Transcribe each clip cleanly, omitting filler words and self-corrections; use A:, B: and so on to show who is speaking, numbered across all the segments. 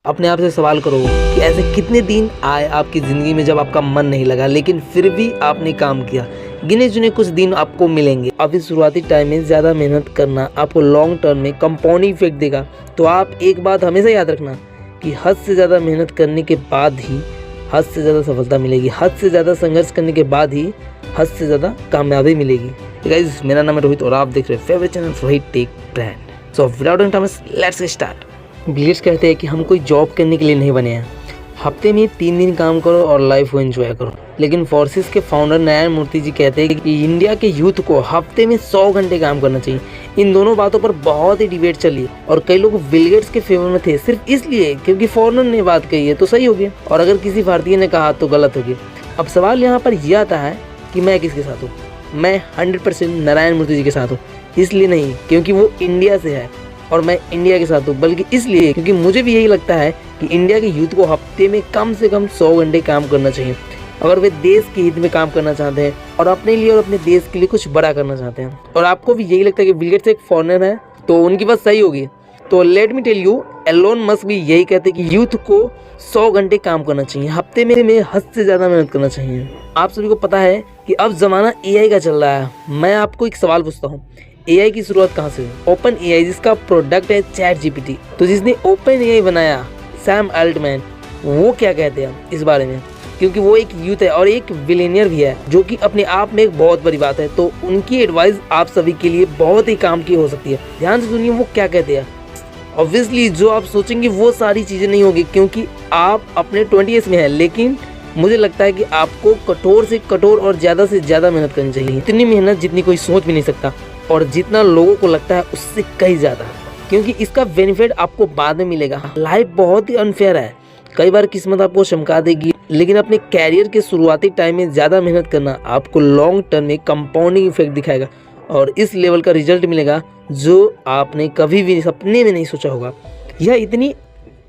A: अपने आप से सवाल करो कि ऐसे कितने दिन आए आपकी ज़िंदगी में जब आपका मन नहीं लगा, लेकिन फिर भी आपने काम किया। गिने चुने कुछ दिन आपको मिलेंगे। अभी शुरुआती टाइम में ज़्यादा मेहनत करना आपको लॉन्ग टर्म में कंपाउंडिंग इफेक्ट देगा। तो आप एक बात हमेशा याद रखना कि हद से ज़्यादा मेहनत करने के बाद ही हद से ज़्यादा सफलता मिलेगी। हद से ज़्यादा संघर्ष करने के बाद ही हद से ज़्यादा कामयाबी मिलेगी। गाइस, मेरा नाम है रोहित और आप देख रहे हैं favourite channel Rohit tech brand. So without any time let's get start. Bill Gates कहते हैं कि हम कोई जॉब करने के लिए नहीं बने हैं। हफ्ते में 3 दिन काम करो और लाइफ को एंजॉय करो। लेकिन फोर्सेस के फाउंडर नारायण मूर्ति जी कहते हैं कि इंडिया के यूथ को हफ्ते में 100 घंटे काम करना चाहिए। इन दोनों बातों पर बहुत ही डिबेट चली और कई लोग बिल गेट्स के फेवर में थे सिर्फ इसलिए क्योंकि फॉरेनर ने बात कही है तो सही हो गया, और अगर किसी भारतीय ने कहा तो गलत हो गया। अब सवाल यहाँ पर यह आता है कि मैं किसके साथ हूँ। मैं 100% नारायण मूर्ति जी के साथ हूँ। इसलिए नहीं क्योंकि वो इंडिया से है और मैं इंडिया के साथ हूँ, बल्कि इसलिए क्योंकि मुझे भी यही लगता है कि इंडिया के यूथ को हफ्ते में कम से कम 100 घंटे काम करना चाहिए अगर वे देश के हित में काम करना चाहते हैं और अपने लिए और अपने देश के लिए कुछ बड़ा करना चाहते हैं। और आपको भी यही लगता है कि बिल गेट्स एक फॉरेनर है तो उनकी बात सही होगी। तो let me tell you, Elon Musk भी यही कहते हैं कि यूथ को 100 घंटे काम करना चाहिए, हफ्ते में हद से ज़्यादा मेहनत करना चाहिए। आप सभी को पता है कि अब ज़माना AI का चल रहा है। मैं आपको एक सवाल पूछता हूँ, AI की शुरुआत कहाँ से हुई? ओपन AI, जिसका प्रोडक्ट है चैट GPT। तो जिसने ओपन AI बनाया, सैम अल्टमैन, वो क्या कहते हैं इस बारे में? क्योंकि वो एक यूथ है और एक बिलियनियर भी है, जो कि अपने आप में एक बहुत बड़ी बात है। तो उनकी एडवाइस आप सभी के लिए बहुत ही काम की हो सकती है। ध्यान से सुनिए वो क्या कहते हैं। ऑब्वियसली जो आप सोचेंगे वो सारी चीज़ें नहीं होगी क्योंकि आप अपने 20s में हैं, लेकिन मुझे लगता है कि आपको कठोर से कठोर और ज़्यादा से ज़्यादा मेहनत करनी चाहिए। इतनी मेहनत जितनी कोई सोच भी नहीं सकता और जितना लोगों को लगता है उससे कहीं ज़्यादा, क्योंकि इसका बेनिफिट आपको बाद में मिलेगा। लाइफ बहुत ही अनफेयर है, कई बार किस्मत आपको चमका देगी, लेकिन अपने कैरियर के शुरुआती टाइम में ज़्यादा मेहनत करना आपको लॉन्ग टर्म में कंपाउंडिंग इफेक्ट दिखाएगा और इस लेवल का रिजल्ट मिलेगा जो आपने कभी भी सपने में नहीं सोचा होगा। यह इतनी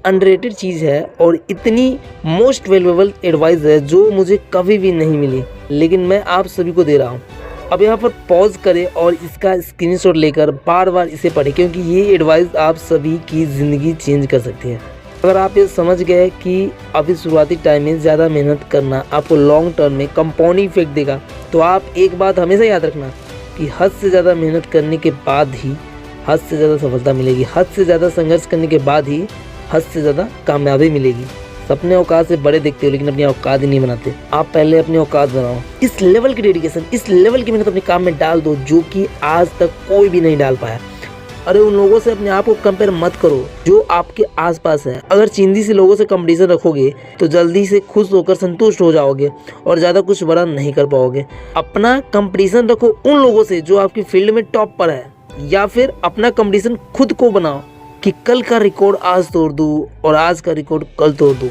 A: अंडररेटेड चीज़ है और इतनी मोस्ट वैल्यूएबल एडवाइस है जो मुझे कभी भी नहीं मिली, लेकिन मैं आप सभी को दे रहा हूँ। अब यहाँ पर पॉज करें और इसका स्क्रीनशॉट लेकर बार बार इसे पढ़ें, क्योंकि ये एडवाइस आप सभी की ज़िंदगी चेंज कर सकती है। अगर आप ये समझ गए कि अभी शुरुआती टाइम में ज़्यादा मेहनत करना आपको लॉन्ग टर्म में कंपाउंडिंग इफेक्ट देगा, तो आप एक बात हमेशा याद रखना कि हद से ज़्यादा मेहनत करने के बाद ही हद से ज़्यादा सफलता मिलेगी। हद से ज़्यादा संघर्ष करने के बाद ही हद से ज़्यादा कामयाबी मिलेगी। सपने औकात से बड़े देखते हो लेकिन अपनी औकात ही नहीं बनाते। आप पहले अपनी औकात बनाओ। इस लेवल की डेडिकेशन, इस लेवल की मेहनत अपने काम में डाल दो जो कि आज तक कोई भी नहीं डाल पाया। अरे उन लोगों से अपने आप को कंपेयर मत करो जो आपके आसपास है। अगर चिंदी से लोगों से कंपटीशन रखोगे तो जल्दी से खुश होकर संतुष्ट हो जाओगे और ज़्यादा कुछ बड़ा नहीं कर पाओगे। अपना कंपटीशन रखो उन लोगों से जो आपकी फील्ड में टॉप पर है, या फिर अपना कंपटीशन खुद को बनाओ कि कल का रिकॉर्ड आज तोड़ दूँ और आज का रिकॉर्ड कल तोड़ दूँ।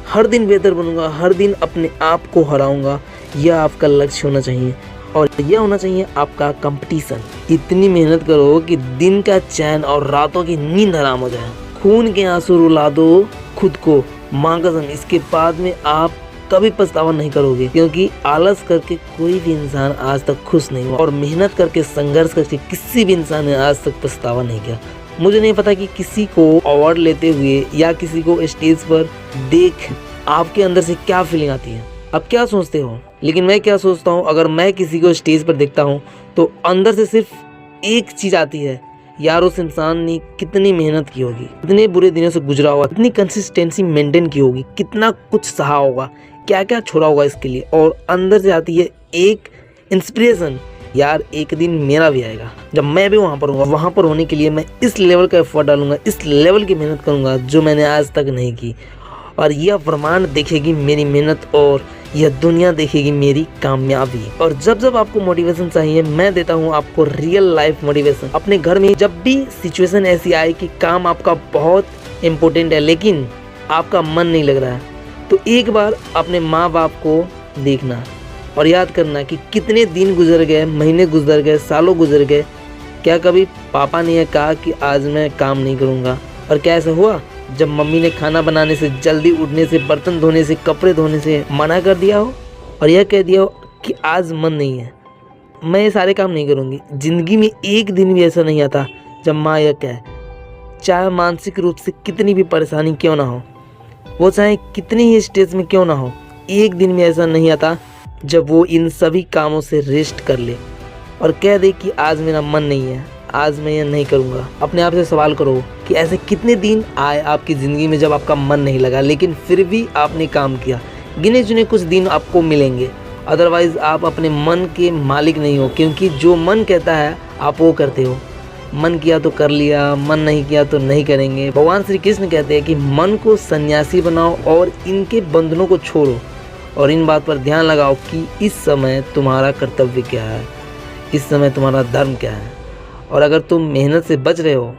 A: हर दिन बेहतर बनूंगा, हर दिन अपने आप को हराऊंगा, यह आपका लक्ष्य होना चाहिए और यह होना चाहिए आपका कंपटीशन। इतनी मेहनत करो कि दिन का चैन और रातों की नींद हराम हो जाए। खून के आंसू रुला दो खुद को, माँ कसम, इसके बाद में आप कभी पछतावा नहीं करोगे, क्योंकि आलस करके कोई भी इंसान आज तक खुश नहीं हुआ और मेहनत करके संघर्ष करके किसी भी इंसान ने आज तक पछतावा नहीं किया। मुझे नहीं पता कि किसी को अवार्ड लेते हुए या किसी को स्टेज पर देख आपके अंदर से क्या फीलिंग आती है, अब क्या सोचते हो। लेकिन मैं क्या सोचता हूँ, अगर मैं किसी को स्टेज पर देखता हूँ तो अंदर से सिर्फ एक चीज़ आती है, यार उस इंसान ने कितनी मेहनत की होगी, कितने बुरे दिनों से गुजरा होगा, कितनी कंसिस्टेंसी मेंटेन की होगी, कितना कुछ सहा होगा, क्या क्या छोड़ा होगा इसके लिए। और अंदर से आती है एक इंस्पिरेशन, यार एक दिन मेरा भी आएगा जब मैं भी वहाँ पर हूँगा। वहाँ पर होने के लिए मैं इस लेवल का एफर्ट डालूंगा, इस लेवल की मेहनत करूँगा जो मैंने आज तक नहीं की, और यह ब्रह्मांड देखेगी मेरी मेहनत और यह दुनिया देखेगी मेरी कामयाबी। और जब जब आपको मोटिवेशन चाहिए, मैं देता हूँ आपको रियल लाइफ मोटिवेशन। अपने घर में जब भी सिचुएशन ऐसी आए कि काम आपका बहुत इम्पोर्टेंट है लेकिन आपका मन नहीं लग रहा है, तो एक बार अपने माँ बाप को देखना और याद करना कि कितने दिन गुजर गए, महीने गुजर गए, सालों गुजर गए, क्या कभी पापा ने यह कहा कि आज मैं काम नहीं करूँगा। और क्या ऐसा हुआ जब मम्मी ने खाना बनाने से, जल्दी उठने से, बर्तन धोने से, कपड़े धोने से मना कर दिया हो और यह कह दिया हो कि आज मन नहीं है, मैं ये सारे काम नहीं करूँगी। ज़िंदगी में एक दिन भी ऐसा नहीं आता जब माँ यह कहे चाहे मानसिक रूप से कितनी भी परेशानी क्यों ना हो, वो चाहे कितनी ही स्टेज में क्यों ना हो, एक दिन में ऐसा नहीं आता जब वो इन सभी कामों से रेस्ट कर ले और कह दे कि आज मेरा मन नहीं है, आज मैं ये नहीं करूँगा। अपने आप से सवाल करो कि ऐसे कितने दिन आए आपकी ज़िंदगी में जब आपका मन नहीं लगा लेकिन फिर भी आपने काम किया। गिने चुने कुछ दिन आपको मिलेंगे, अदरवाइज़ आप अपने मन के मालिक नहीं हो, क्योंकि जो मन कहता है आप वो करते हो। मन किया तो कर लिया, मन नहीं किया तो नहीं करेंगे। भगवान श्री कृष्ण कहते हैं कि मन को सन्यासी बनाओ और इनके बंधनों को छोड़ो और इन बात पर ध्यान लगाओ कि इस समय तुम्हारा कर्तव्य क्या है, इस समय तुम्हारा धर्म क्या है। और अगर तुम मेहनत से बच रहे हो,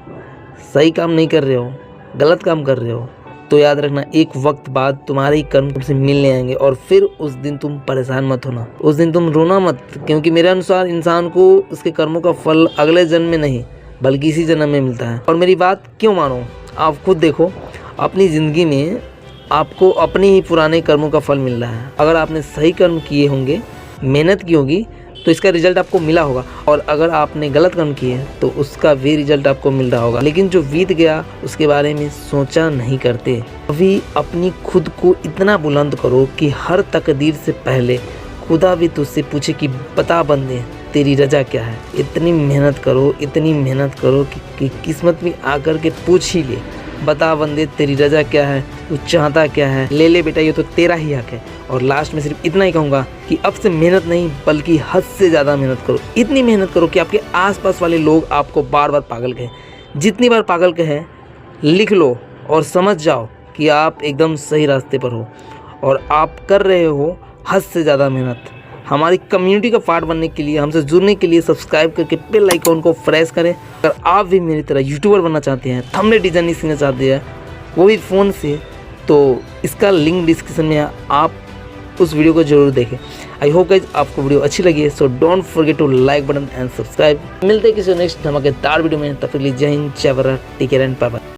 A: सही काम नहीं कर रहे हो, गलत काम कर रहे हो, तो याद रखना एक वक्त बाद तुम्हारे ही कर्म तुमसे मिलने आएंगे और फिर उस दिन तुम परेशान मत होना, उस दिन तुम रोना मत, क्योंकि मेरे अनुसार इंसान को उसके कर्मों का फल अगले जन्म में नहीं बल्कि इसी जन्म में मिलता है। और मेरी बात क्यों मानो, आप खुद देखो, अपनी ज़िंदगी में आपको अपने ही पुराने कर्मों का फल मिल रहा है। अगर आपने सही कर्म किए होंगे, मेहनत की होगी, तो इसका रिजल्ट आपको मिला होगा, और अगर आपने गलत कर्म किए तो उसका भी रिजल्ट आपको मिल रहा होगा। लेकिन जो बीत गया उसके बारे में सोचा नहीं करते। अभी अपनी खुद को इतना बुलंद करो कि हर तकदीर से पहले खुदा भी तुझसे पूछे कि बता बंदे तेरी रजा क्या है। इतनी मेहनत करो, इतनी मेहनत करो कि किस्मत भी आकर के पूछ ही ले, बता बंदे तेरी रजा क्या है, तू चाहता क्या है, ले ले बेटा, ये तो तेरा ही हक है। और लास्ट में सिर्फ इतना ही कहूँगा कि अब से मेहनत नहीं बल्कि हद से ज़्यादा मेहनत करो। इतनी मेहनत करो कि आपके आसपास वाले लोग आपको बार बार पागल कहें। जितनी बार पागल कहें लिख लो और समझ जाओ कि आप एकदम सही रास्ते पर हो और आप कर रहे हो हद से ज़्यादा मेहनत। हमारी कम्युनिटी का पार्ट बनने के लिए, हमसे जुड़ने के लिए सब्सक्राइब करके बेल आइकॉन को प्रेस करें। अगर आप भी मेरी तरह यूट्यूबर बनना चाहते हैं, थंबनेल डिजाइनिंग सीखना चाहते हैं, वो भी फ़ोन से, तो इसका लिंक डिस्क्रिप्शन में है, आप उस वीडियो को जरूर देखें। आई होप गाइस आपको वीडियो अच्छी लगी है, so don't forget to like button and subscribe. मिलते हैं किसी नेक्स्ट धमाकेदार वीडियो में, तब तक के लिए जय हिंद, जय Bharat, take care and bye bye.